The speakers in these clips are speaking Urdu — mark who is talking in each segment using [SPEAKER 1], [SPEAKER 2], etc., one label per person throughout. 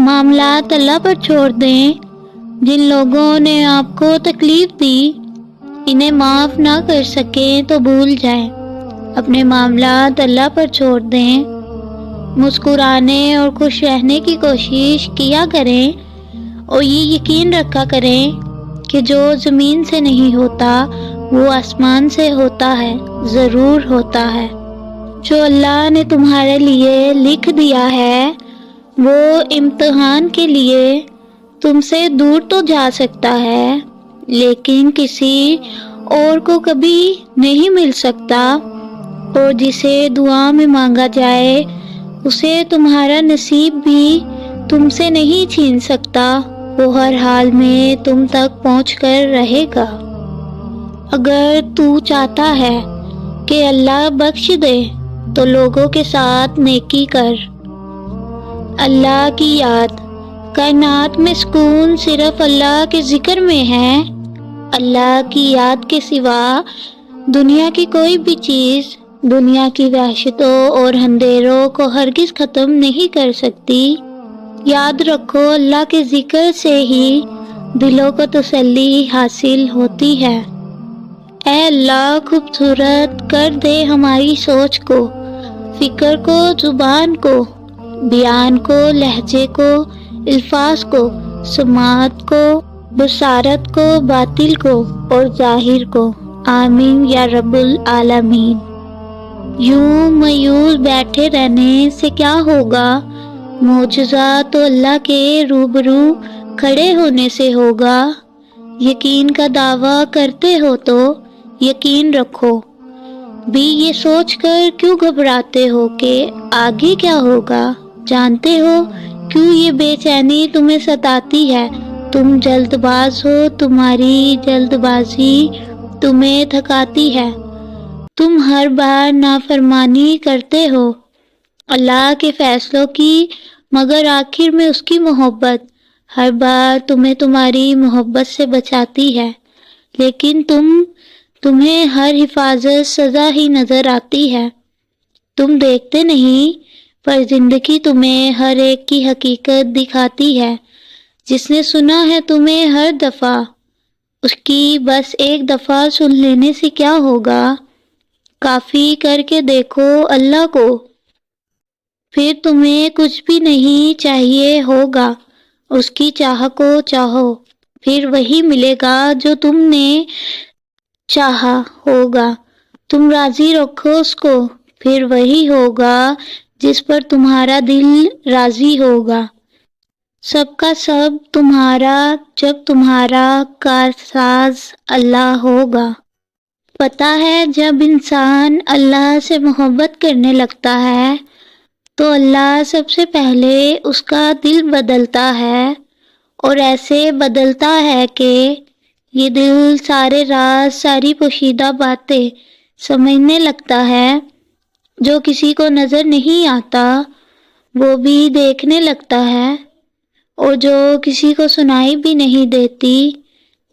[SPEAKER 1] معاملات اللہ پر چھوڑ دیں۔ جن لوگوں نے آپ کو تکلیف دی انہیں معاف نہ کر سکیں تو بھول جائیں۔ اپنے معاملات اللہ پر چھوڑ دیں۔ مسکرانے اور خوش رہنے کی کوشش کیا کریں اور یہ یقین رکھا کریں کہ جو زمین سے نہیں ہوتا وہ آسمان سے ہوتا ہے، ضرور ہوتا ہے۔ جو اللہ نے تمہارے لیے لکھ دیا ہے وہ امتحان کے لیے تم سے دور تو جا سکتا ہے لیکن کسی اور کو کبھی نہیں مل سکتا، اور جسے دعا میں مانگا جائے اسے تمہارا نصیب بھی تم سے نہیں چھین سکتا، وہ ہر حال میں تم تک پہنچ کر رہے گا۔ اگر تو چاہتا ہے کہ اللہ بخش دے تو لوگوں کے ساتھ نیکی کر۔ اللہ کی یاد۔ کائنات میں سکون صرف اللہ کے ذکر میں ہے۔ اللہ کی یاد کے سوا دنیا کی کوئی بھی چیز دنیا کی وحشتوں اور اندھیروں کو ہرگز ختم نہیں کر سکتی۔ یاد رکھو اللہ کے ذکر سے ہی دلوں کو تسلی حاصل ہوتی ہے۔ اے اللہ خوبصورت کر دے ہماری سوچ کو، فکر کو، زبان کو، بیان کو، لہجے کو، الفاظ کو، سماعت کو، بصارت کو، باطل کو اور ظاہر کو۔ آمین یا رب العالمین۔ یوں مایوس بیٹھے رہنے سے کیا ہوگا؟ معجزہ تو اللہ کے روبرو کھڑے ہونے سے ہوگا۔ یقین کا دعویٰ کرتے ہو تو یقین رکھو، بھی یہ سوچ کر کیوں گھبراتے ہو کہ آگے کیا ہوگا؟ جانتے ہو کیوں یہ بے چینی تمہیں ستاتی ہے؟ تم جلد باز ہو، تمہاری جلد بازی تمہیں تھکاتی ہے، تم ہر بار نافرمانی کرتے ہو اللہ کے فیصلوں کی، مگر آخر میں اس کی محبت ہر بار تمہیں تمہاری محبت سے بچاتی ہے، لیکن تمہیں ہر حفاظت سزا ہی نظر آتی ہے۔ تم دیکھتے نہیں پر زندگی تمہیں ہر ایک کی حقیقت دکھاتی ہے۔ جس نے سنا ہے تمہیں ہر دفعہ، اس کی بس ایک دفعہ سن لینے سے کیا ہوگا؟ کافی کر کے دیکھو اللہ کو، پھر تمہیں کچھ بھی نہیں چاہیے ہوگا۔ اس کی چاہ کو چاہو، پھر وہی ملے گا جو تم نے چاہا ہوگا۔ تم راضی رکھو اس کو، پھر وہی ہوگا جس پر تمہارا دل راضی ہوگا۔ سب کا سب تمہارا جب تمہارا کارساز اللہ ہوگا۔ پتہ ہے جب انسان اللہ سے محبت کرنے لگتا ہے تو اللہ سب سے پہلے اس کا دل بدلتا ہے، اور ایسے بدلتا ہے کہ یہ دل سارے راز، ساری پوشیدہ باتیں سمجھنے لگتا ہے۔ جو کسی کو نظر نہیں آتا وہ بھی دیکھنے لگتا ہے، اور جو کسی کو سنائی بھی نہیں دیتی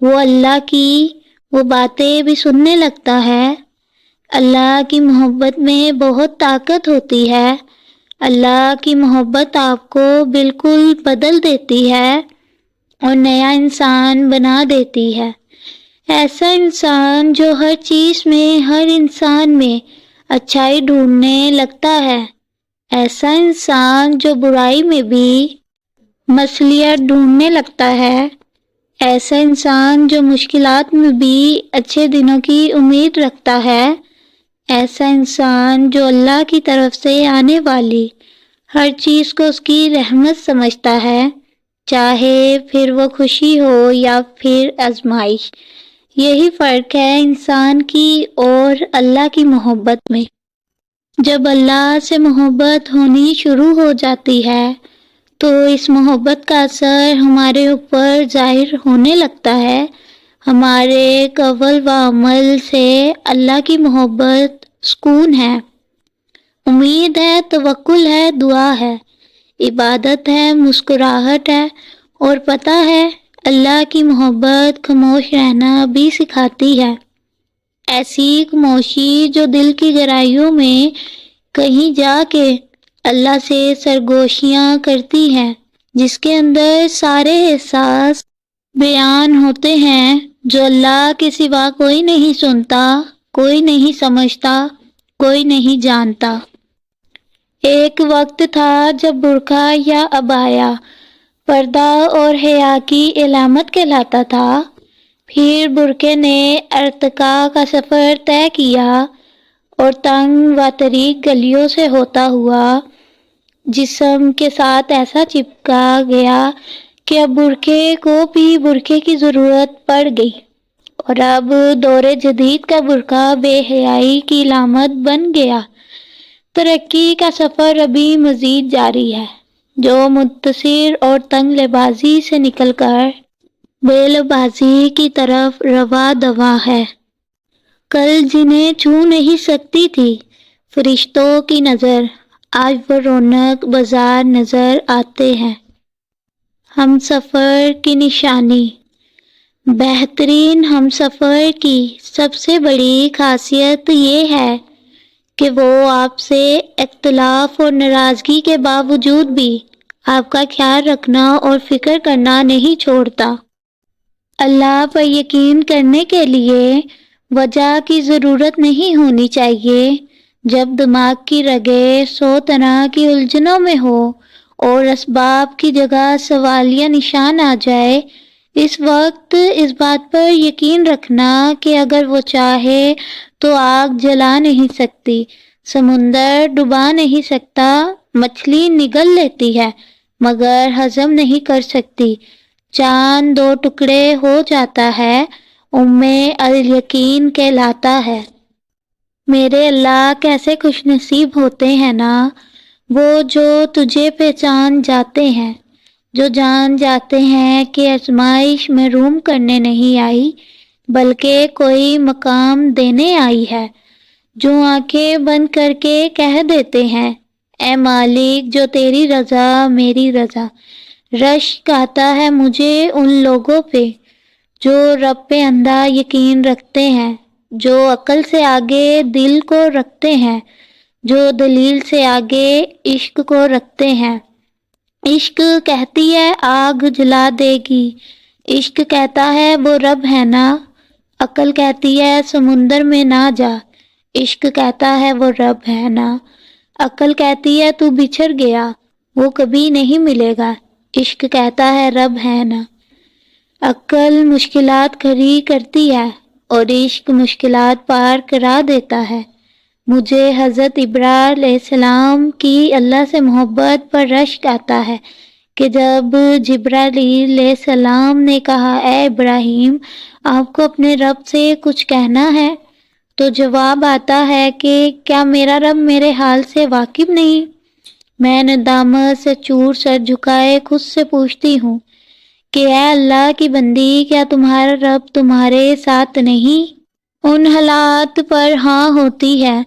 [SPEAKER 1] وہ اللہ کی وہ باتیں بھی سننے لگتا ہے۔ اللہ کی محبت میں بہت طاقت ہوتی ہے۔ اللہ کی محبت آپ کو بالکل بدل دیتی ہے اور نیا انسان بنا دیتی ہے۔ ایسا انسان جو ہر چیز میں، ہر انسان میں اچھائی ڈھونڈنے لگتا ہے، ایسا انسان جو برائی میں بھی مصلحت ڈھونڈنے لگتا ہے، ایسا انسان جو مشکلات میں بھی اچھے دنوں کی امید رکھتا ہے، ایسا انسان جو اللہ کی طرف سے آنے والی ہر چیز کو اس کی رحمت سمجھتا ہے، چاہے پھر وہ خوشی ہو یا پھر آزمائش۔ یہی فرق ہے انسان کی اور اللہ کی محبت میں۔ جب اللہ سے محبت ہونی شروع ہو جاتی ہے تو اس محبت کا اثر ہمارے اوپر ظاہر ہونے لگتا ہے۔ ہمارے قول و عمل سے اللہ کی محبت سکون ہے، امید ہے، توکل ہے، دعا ہے، عبادت ہے، مسکراہٹ ہے، اور پتہ ہے اللہ کی محبت خاموش رہنا بھی سکھاتی ہے۔ ایسی خاموشی جو دل کی گہرائیوں میں کہیں جا کے اللہ سے سرگوشیاں کرتی ہے، جس کے اندر سارے احساس بیان ہوتے ہیں جو اللہ کے سوا کوئی نہیں سنتا، کوئی نہیں سمجھتا، کوئی نہیں جانتا۔ ایک وقت تھا جب برقع یا عبایا پردہ اور حیا کی علامت کہلاتا تھا، پھر برقعے نے ارتقاء کا سفر طے کیا اور تنگ و طریق گلیوں سے ہوتا ہوا جسم کے ساتھ ایسا چپکا گیا کہ اب برقعے کو بھی برقعے کی ضرورت پڑ گئی، اور اب دور جدید کا برقع بے حیائی کی علامت بن گیا۔ ترقی کا سفر ابھی مزید جاری ہے، جو متصر اور تنگ لبازی سے نکل کر بے لبازی کی طرف رواں دواں ہے۔ کل جنہیں چھو نہیں سکتی تھی فرشتوں کی نظر، آج وہ رونق بازار نظر آتے ہیں۔ ہم سفر کی نشانی۔ بہترین ہم سفر کی سب سے بڑی خاصیت یہ ہے کہ وہ آپ سے اختلاف اور ناراضگی کے باوجود بھی آپ کا خیال رکھنا اور فکر کرنا نہیں چھوڑتا۔ اللہ پر یقین کرنے کے لیے وجہ کی ضرورت نہیں ہونی چاہیے۔ جب دماغ کی رگیں 100 طرح کی الجھنوں میں ہو اور اسباب کی جگہ سوالیہ نشان آ جائے، اس وقت اس بات پر یقین رکھنا کہ اگر وہ چاہے تو آگ جلا نہیں سکتی، سمندر ڈبا نہیں سکتا، مچھلی نگل لیتی ہے مگر ہضم نہیں کر سکتی، چاند 2 ٹکڑے ہو جاتا ہے، الیقین کہلاتا ہے۔ میرے اللہ کیسے خوش نصیب ہوتے ہیں نا وہ جو تجھے پہچان جاتے ہیں، جو جان جاتے ہیں کہ آزمائش محروم کرنے نہیں آئی بلکہ کوئی مقام دینے آئی ہے، جو آنکھیں بند کر کے کہہ دیتے ہیں اے مالک جو تیری رضا میری رضا۔ رشک آتا ہے مجھے ان لوگوں پہ جو رب پہ اندھا یقین رکھتے ہیں، جو عقل سے آگے دل کو رکھتے ہیں، جو دلیل سے آگے عشق کو رکھتے ہیں۔ عشق کہتی ہے آگ جلا دے گی، عشق کہتا ہے وہ رب ہے نا، عقل کہتی ہے سمندر میں نہ جا، عشق کہتا ہے وہ رب ہے نا، عقل کہتی ہے تو بچھڑ گیا وہ کبھی نہیں ملے گا، عشق کہتا ہے رب ہے نا۔ عقل مشکلات کھڑی کرتی ہے اور عشق مشکلات پار کرا دیتا ہے۔ مجھے حضرت ابراہیم علیہ السلام کی اللہ سے محبت پر رشک آتا ہے کہ جب جبرائیل علیہ السلام نے کہا اے ابراہیم آپ کو اپنے رب سے کچھ کہنا ہے، تو جواب آتا ہے کہ کیا میرا رب میرے حال سے واقف نہیں؟ میں ندامت سے چور سر جھکائے خود سے پوچھتی ہوں کہ اے اللہ کی بندی کیا تمہارا رب تمہارے ساتھ نہیں؟ ان حالات پر ہاں ہوتی ہے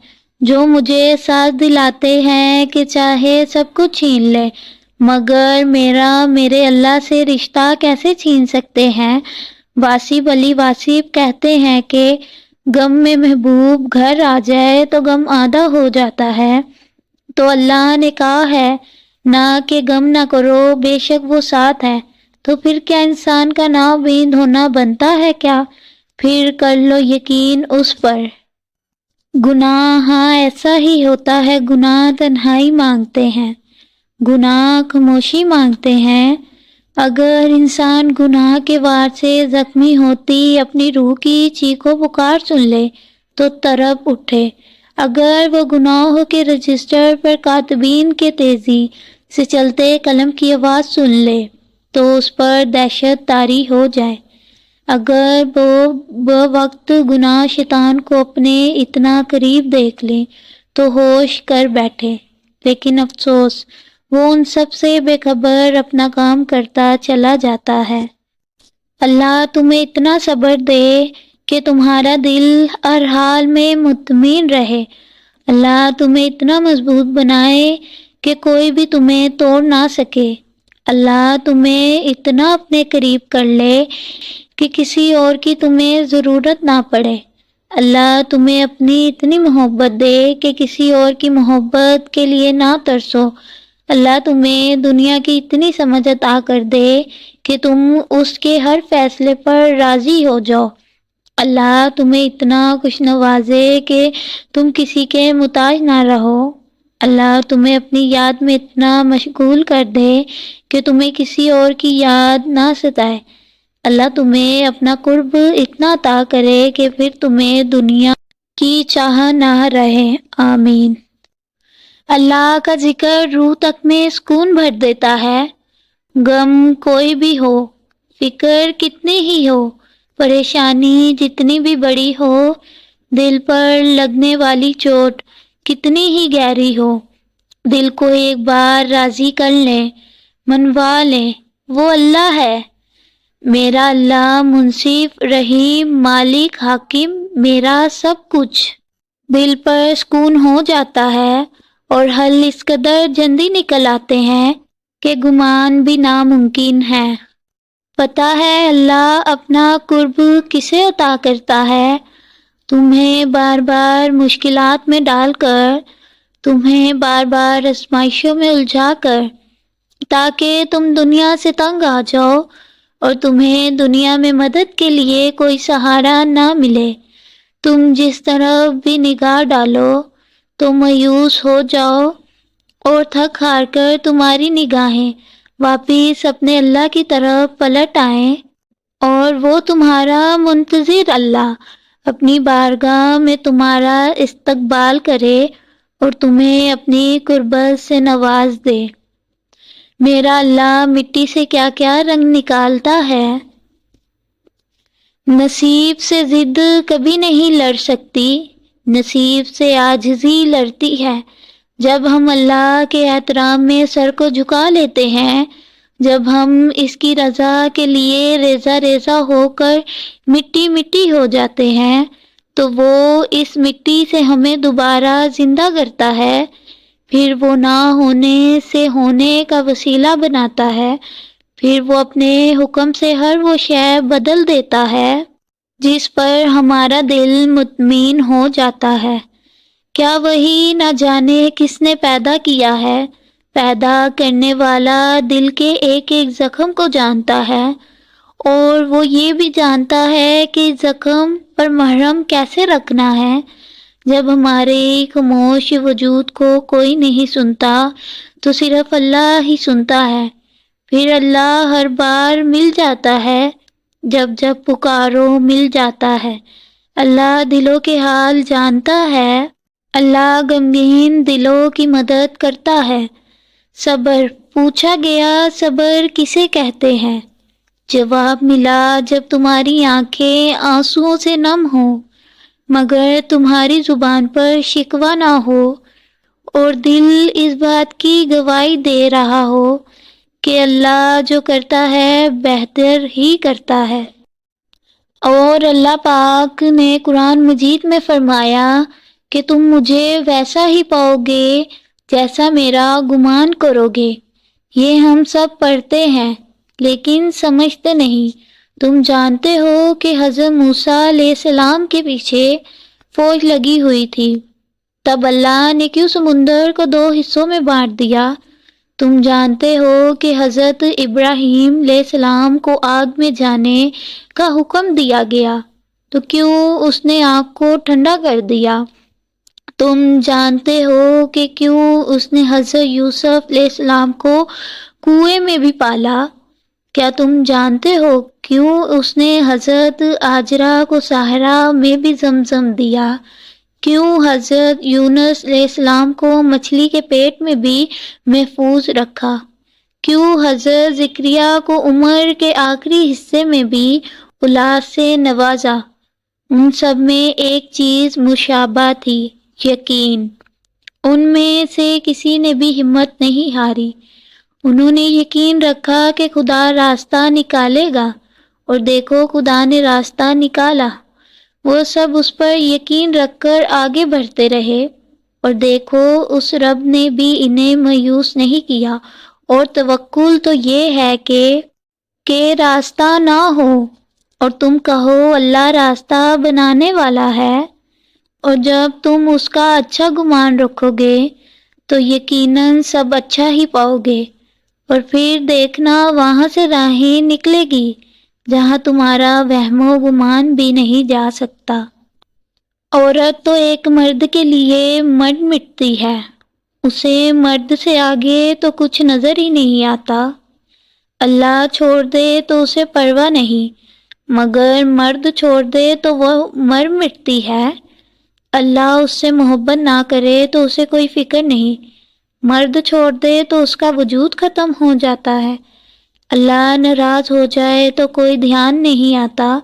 [SPEAKER 1] جو مجھے ساتھ دلاتے ہیں کہ چاہے سب کچھ چھین لے مگر میرے اللہ سے رشتہ کیسے چھین سکتے ہیں۔ واصف علی واصف کہتے ہیں کہ غم میں محبوب گھر آ جائے تو غم آدھا ہو جاتا ہے، تو اللہ نے کہا ہے نہ کہ غم نہ کرو بے شک وہ ساتھ ہے، تو پھر کیا انسان کا نا امید ہونا بنتا ہے کیا؟ پھر کر لو یقین اس پر۔ گناہ ہاں ایسا ہی ہوتا ہے، گناہ تنہائی مانگتے ہیں، گناہ خاموشی مانگتے ہیں۔ اگر انسان گناہ کے وار سے زخمی ہوتی اپنی روح کی چیخ و پکار سن لے تو تڑپ اٹھے، اگر وہ گناہوں کے رجسٹر پر کاتبین کے تیزی سے چلتے قلم کی آواز سن لے تو اس پر دہشت طاری ہو جائے، اگر وہ وقت گناہ شیطان کو اپنے اتنا قریب دیکھ لے تو ہوش کر بیٹھے، لیکن افسوس وہ ان سب سے بے خبر اپنا کام کرتا چلا جاتا ہے۔ اللہ تمہیں اتنا صبر دے کہ تمہارا دل ہر حال میں مطمئن رہے، اللہ تمہیں اتنا مضبوط بنائے کہ کوئی بھی تمہیں توڑ نہ سکے، اللہ تمہیں اتنا اپنے قریب کر لے کہ کسی اور کی تمہیں ضرورت نہ پڑے، اللہ تمہیں اپنی اتنی محبت دے کہ کسی اور کی محبت کے لیے نہ ترسو، اللہ تمہیں دنیا کی اتنی سمجھ عطا کر دے کہ تم اس کے ہر فیصلے پر راضی ہو جاؤ۔ اللہ تمہیں اتنا خوش نوازے کہ تم کسی کے محتاج نہ رہو۔ اللہ تمہیں اپنی یاد میں اتنا مشغول کر دے کہ تمہیں کسی اور کی یاد نہ ستائے۔ اللہ تمہیں اپنا قرب اتنا عطا کرے کہ پھر تمہیں دنیا کی چاہ نہ رہے۔ آمین۔ اللہ کا ذکر روح تک میں سکون بھر دیتا ہے۔ غم کوئی بھی ہو، فکر کتنی ہی ہو، پریشانی جتنی بھی بڑی ہو، دل پر لگنے والی چوٹ کتنی ہی گہری ہو، دل کو ایک بار راضی کر لیں، منوا لیں۔ وہ اللہ ہے، میرا اللہ، منصف، رحیم، مالک، حاکم، میرا سب کچھ۔ دل پر سکون ہو جاتا ہے اور حل اس قدر جلدی نکل آتے ہیں کہ گمان بھی ناممکن ہے۔ پتہ ہے اللہ اپنا قرب کسے عطا کرتا ہے؟ تمہیں بار بار مشکلات میں ڈال کر، تمہیں بار بار آزمائشوں میں الجھا کر، تاکہ تم دنیا سے تنگ آ جاؤ اور تمہیں دنیا میں مدد کے لیے کوئی سہارا نہ ملے۔ تم جس طرف بھی نگاہ ڈالو تو مایوس ہو جاؤ اور تھک ہار کر تمہاری نگاہیں واپس اپنے اللہ کی طرف پلٹ آئیں اور وہ تمہارا منتظر اللہ اپنی بارگاہ میں تمہارا استقبال کرے اور تمہیں اپنی قربت سے نواز دے۔ میرا اللہ مٹی سے کیا کیا رنگ نکالتا ہے۔ نصیب سے ضد کبھی نہیں لڑ سکتی، نصیب سے عاجزی لڑتی ہے۔ جب ہم اللہ کے احترام میں سر کو جھکا لیتے ہیں، جب ہم اس کی رضا کے لیے ریزہ ریزہ ہو کر مٹی مٹی ہو جاتے ہیں، تو وہ اس مٹی سے ہمیں دوبارہ زندہ کرتا ہے، پھر وہ نہ ہونے سے ہونے کا وسیلہ بناتا ہے، پھر وہ اپنے حکم سے ہر وہ شے بدل دیتا ہے جس پر ہمارا دل مطمئن ہو جاتا ہے۔ کیا وہی نہ جانے کس نے پیدا کیا ہے؟ پیدا کرنے والا دل کے ایک ایک زخم کو جانتا ہے، اور وہ یہ بھی جانتا ہے کہ زخم پر مرہم کیسے رکھنا ہے۔ جب ہمارے خاموش وجود کو کوئی نہیں سنتا تو صرف اللہ ہی سنتا ہے، پھر اللہ ہر بار مل جاتا ہے، جب جب پکارو مل جاتا ہے۔ اللہ دلوں کے حال جانتا ہے، اللہ غمگین دلوں کی مدد کرتا ہے۔ صبر پوچھا گیا، صبر کسے کہتے ہیں؟ جواب ملا، جب تمہاری آنکھیں آنسوؤں سے نم ہوں مگر تمہاری زبان پر شکوہ نہ ہو اور دل اس بات کی گواہی دے رہا ہو کہ اللہ جو کرتا ہے بہتر ہی کرتا ہے۔ اور اللہ پاک نے قرآن مجید میں فرمایا کہ تم مجھے ویسا ہی پاؤ گے جیسا میرا گمان کرو گے۔ یہ ہم سب پڑھتے ہیں لیکن سمجھتے نہیں۔ تم جانتے ہو کہ حضرت موسیٰ علیہ السلام کے پیچھے فوج لگی ہوئی تھی، تب اللہ نے کیوں سمندر کو 2 حصوں میں بانٹ دیا؟ تم جانتے ہو کہ حضرت ابراہیم علیہ السلام کو آگ میں جانے کا حکم دیا گیا تو کیوں اس نے آگ کو ٹھنڈا کر دیا؟ تم جانتے ہو کہ کیوں اس نے حضرت یوسف علیہ السلام کو کنویں میں بھی پالا؟ کیا تم جانتے ہو کیوں اس نے حضرت ہاجرہ کو صحرا میں بھی زمزم دیا؟ کیوں حضرت یونس علیہ السلام کو مچھلی کے پیٹ میں بھی محفوظ رکھا؟ کیوں حضرت زکریا کو عمر کے آخری حصے میں بھی اولاد سے نوازا؟ ان سب میں ایک چیز مشابہ تھی، یقین۔ ان میں سے کسی نے بھی ہمت نہیں ہاری۔ انہوں نے یقین رکھا کہ خدا راستہ نکالے گا، اور دیکھو خدا نے راستہ نکالا۔ وہ سب اس پر یقین رکھ کر آگے بڑھتے رہے، اور دیکھو اس رب نے بھی انہیں مایوس نہیں کیا۔ اور توکل تو یہ ہے کہ راستہ نہ ہو اور تم کہو اللہ راستہ بنانے والا ہے، اور جب تم اس کا اچھا گمان رکھو گے تو یقیناً سب اچھا ہی پاؤ گے، اور پھر دیکھنا وہاں سے راہیں نکلے گی جہاں تمہارا وہم و گمان بھی نہیں جا سکتا۔ عورت تو ایک مرد کے لیے مر مٹتی ہے، اسے مرد سے آگے تو کچھ نظر ہی نہیں آتا۔ اللہ چھوڑ دے تو اسے پرواہ نہیں، مگر مرد چھوڑ دے تو وہ مر مٹتی ہے۔ اللہ اس سے محبت نہ کرے تو اسے کوئی فکر نہیں، مرد چھوڑ دے تو اس کا وجود ختم ہو جاتا ہے۔ اللہ ناراض ہو جائے تو کوئی دھیان نہیں آتا،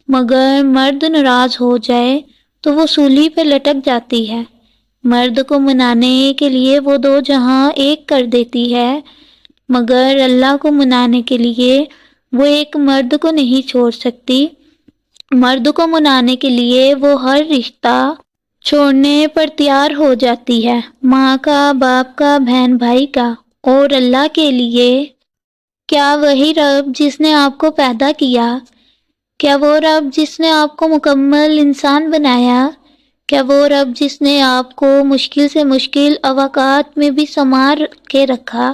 [SPEAKER 1] مگر مرد ناراض ہو جائے تو وہ سولی پہ لٹک جاتی ہے۔ مرد کو منانے کے لیے وہ دو جہاں ایک کر دیتی ہے، مگر اللہ کو منانے کے لیے وہ ایک مرد کو نہیں چھوڑ سکتی۔ مرد کو منانے کے لیے وہ ہر رشتہ چھوڑنے پر تیار ہو جاتی ہے، ماں کا، باپ کا، بہن بھائی کا، اور اللہ کے لیے۔ کیا وہی رب جس نے آپ کو پیدا کیا، کیا وہ رب جس نے آپ کو مکمل انسان بنایا، کیا وہ رب جس نے آپ کو مشکل سے مشکل اوقات میں بھی سنوار کے رکھا،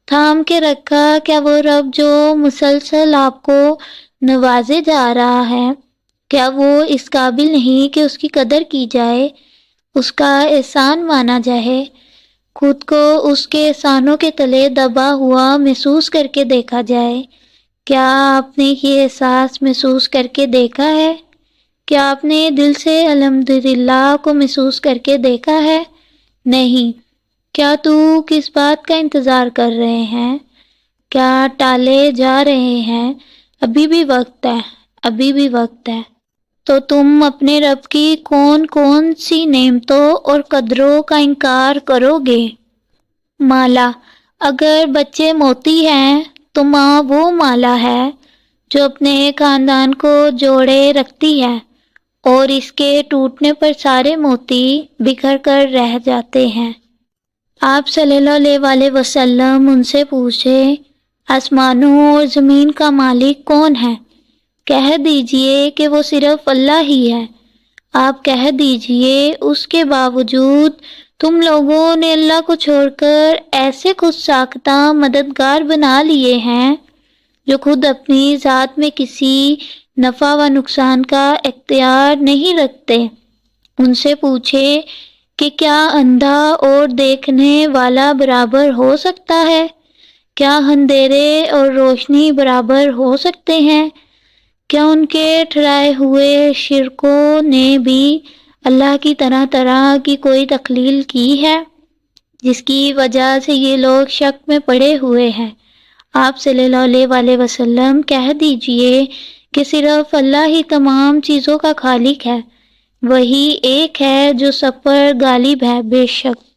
[SPEAKER 1] تھام کے رکھا، کیا وہ رب جو مسلسل آپ کو نوازے جا رہا ہے، کیا وہ اس قابل نہیں کہ اس کی قدر کی جائے، اس کا احسان مانا جائے، خود کو اس کے احسانوں کے تلے دبا ہوا محسوس کر کے دیکھا جائے؟ کیا آپ نے یہ احساس محسوس کر کے دیکھا ہے؟ کیا آپ نے دل سے الحمدللہ کو محسوس کر کے دیکھا ہے؟ نہیں۔ کیا تو کس بات کا انتظار کر رہے ہیں؟ کیا ٹالے جا رہے ہیں؟ ابھی بھی وقت ہے، ابھی بھی وقت ہے۔ تو تم اپنے رب کی کون کون سی نعمتوں اور قدروں کا انکار کرو گے؟ مالا، اگر بچے موتی ہیں تو ماں وہ مالا ہے جو اپنے خاندان کو جوڑے رکھتی ہے، اور اس کے ٹوٹنے پر سارے موتی بکھر کر رہ جاتے ہیں۔ آپ صلی اللہ علیہ وسلم ان سے پوچھے، آسمانوں اور زمین کا مالک کون ہے؟ کہہ دیجئے کہ وہ صرف اللہ ہی ہے۔ آپ کہہ دیجئے اس کے باوجود تم لوگوں نے اللہ کو چھوڑ کر ایسے خود ساختہ مددگار بنا لیے ہیں جو خود اپنی ذات میں کسی نفع و نقصان کا اختیار نہیں رکھتے۔ ان سے پوچھے کہ کیا اندھا اور دیکھنے والا برابر ہو سکتا ہے؟ کیا اندھیرے اور روشنی برابر ہو سکتے ہیں؟ کیا ان کے ٹھہرائے ہوئے شرکوں نے بھی اللہ کی طرح طرح کی کوئی تخلیل کی ہے جس کی وجہ سے یہ لوگ شک میں پڑے ہوئے ہیں؟ آپ صلی اللہ علیہ وسلم کہہ دیجئے کہ صرف اللہ ہی تمام چیزوں کا خالق ہے، وہی ایک ہے جو سب پر غالب ہے، بے شک۔